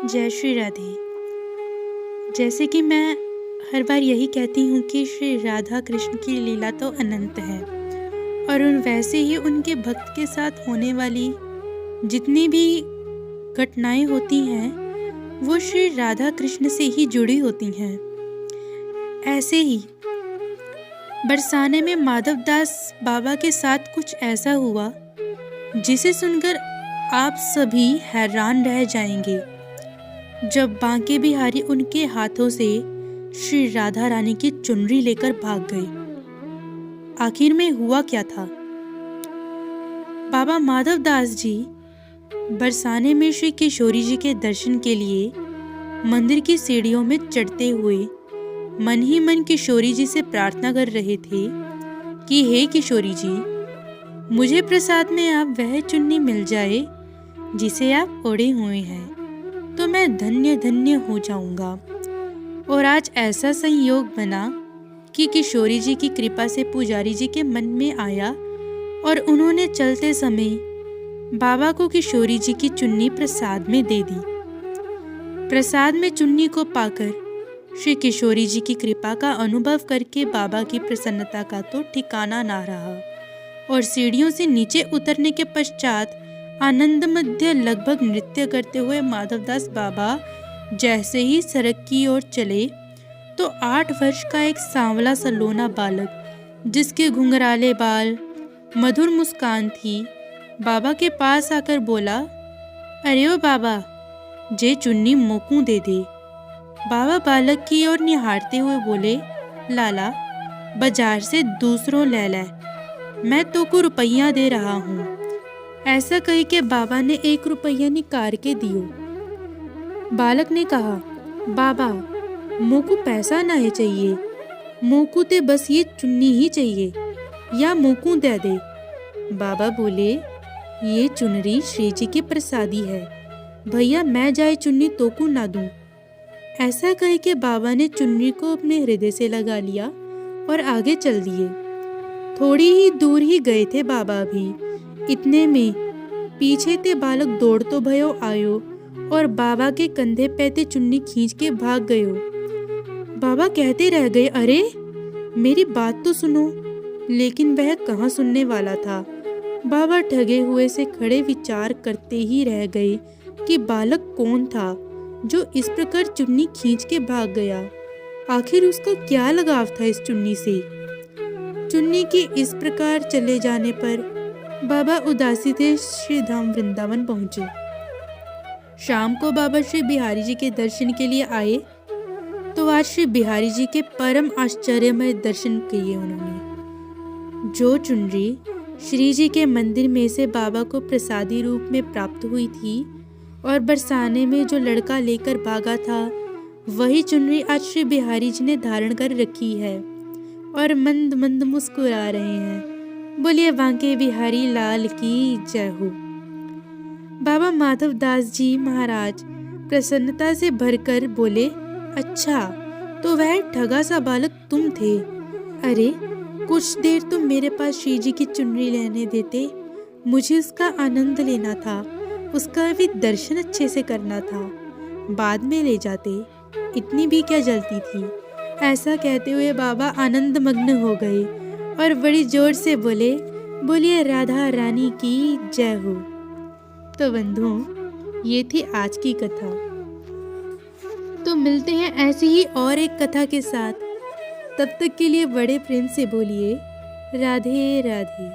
जय श्री राधे। जैसे कि मैं हर बार यही कहती हूँ कि श्री राधा कृष्ण की लीला तो अनंत है और वैसे ही उनके भक्त के साथ होने वाली जितनी भी घटनाएं होती हैं वो श्री राधा कृष्ण से ही जुड़ी होती हैं। ऐसे ही बरसाने में माधवदास बाबा के साथ कुछ ऐसा हुआ जिसे सुनकर आप सभी हैरान रह जाएंगे। जब बांके बिहारी उनके हाथों से श्री राधा रानी की चुनरी लेकर भाग गए। आखिर में हुआ क्या था? बाबा माधवदास जी बरसाने में श्री किशोरी जी के दर्शन के लिए मंदिर की सीढ़ियों में चढ़ते हुए मन ही मन किशोरी जी से प्रार्थना कर रहे थे कि हे किशोरी जी, मुझे प्रसाद में आप वह चुन्नी मिल जाए जिसे आप ओढ़े हुए हैं तो मैं धन्य धन्य हो जाऊंगा। और आज ऐसा संयोग बना कि किशोरी जी की कृपा से पुजारी जी के मन में आया और उन्होंने चलते समय बाबा को किशोरी जी की चुन्नी प्रसाद में दे दी। प्रसाद में चुन्नी को पाकर श्री किशोरी जी की कृपा का अनुभव करके बाबा की प्रसन्नता का तो ठिकाना ना रहा और सीढ़ियों से नीचे उतरने के पश्चात आनंद मध्य लगभग नृत्य करते हुए माधवदास बाबा जैसे ही सड़क की ओर चले तो 8 वर्ष का एक सांवला सलोना बालक जिसके घुंघराले बाल, मधुर मुस्कान थी, बाबा के पास आकर बोला, अरे ओ बाबा, जे चुन्नी मोकू दे दे। बाबा बालक की ओर निहारते हुए बोले, लाला, बाजार से दूसरों ले ले, मैं तो को रुपया दे रहा हूँ। ऐसा कह के बाबा ने 1 रुपया निकाल के दियो। बालक ने कहा, बाबा, मोकू पैसा नहीं चाहिए, मोकू ते बस ये चुन्नी ही चाहिए, या मोकू दे दे। बाबा बोले, ये चुनरी श्री जी की प्रसादी है, भैया मैं जाए चुन्नी तोकू ना दूं। ऐसा कह के बाबा ने चुन्नी को अपने हृदय से लगा लिया और आगे चल दिए। थोड़ी ही दूर ही गए थे बाबा भी, इतने में पीछे ते बालक दौड़ तो भयो आयो और बाबा के कंधे पे ते चुन्नी खींच के भाग गयो। बाबा कहते रह गए, अरे मेरी बात तो सुनो, लेकिन वह कहाँ सुनने वाला था। बाबा ठगे हुए से खड़े विचार करते ही रह गए कि बालक कौन था जो इस प्रकार चुन्नी खींच के भाग गया। आखिर उसका क्या लगाव था इस चुन्नी से। चुन्नी के इस प्रकार चले जाने पर बाबा उदासी थे श्री धाम वृंदावन पहुंचे। शाम को बाबा श्री बिहारी जी के दर्शन के लिए आए तो आज श्री बिहारी जी के परम आश्चर्यमय दर्शन किए उन्होंने। जो चुनरी श्री जी के मंदिर में से बाबा को प्रसादी रूप में प्राप्त हुई थी और बरसाने में जो लड़का लेकर भागा था, वही चुनरी आज श्री बिहारी जी ने धारण कर रखी है और मंद मंद मुस्कुरा रहे हैं। बोलिए बांके बिहारी लाल की जय हो। बाबा माधवदास जी महाराज प्रसन्नता से भरकर बोले, अच्छा तो वह ठगा सा बालक तुम थे। अरे कुछ देर तुम मेरे पास श्री जी की चुनरी लेने देते, मुझे उसका आनंद लेना था, उसका भी दर्शन अच्छे से करना था, बाद में ले जाते, इतनी भी क्या जल्दी थी। ऐसा कहते हुए बाबा आनंद मग्न हो गए और बड़ी जोर से बोले, बोलिए राधा रानी की जय हो। तो बंधुओं, ये थी आज की कथा। तो मिलते हैं ऐसी ही और एक कथा के साथ। तब तक के लिए बड़े प्रेम से बोलिए राधे राधे।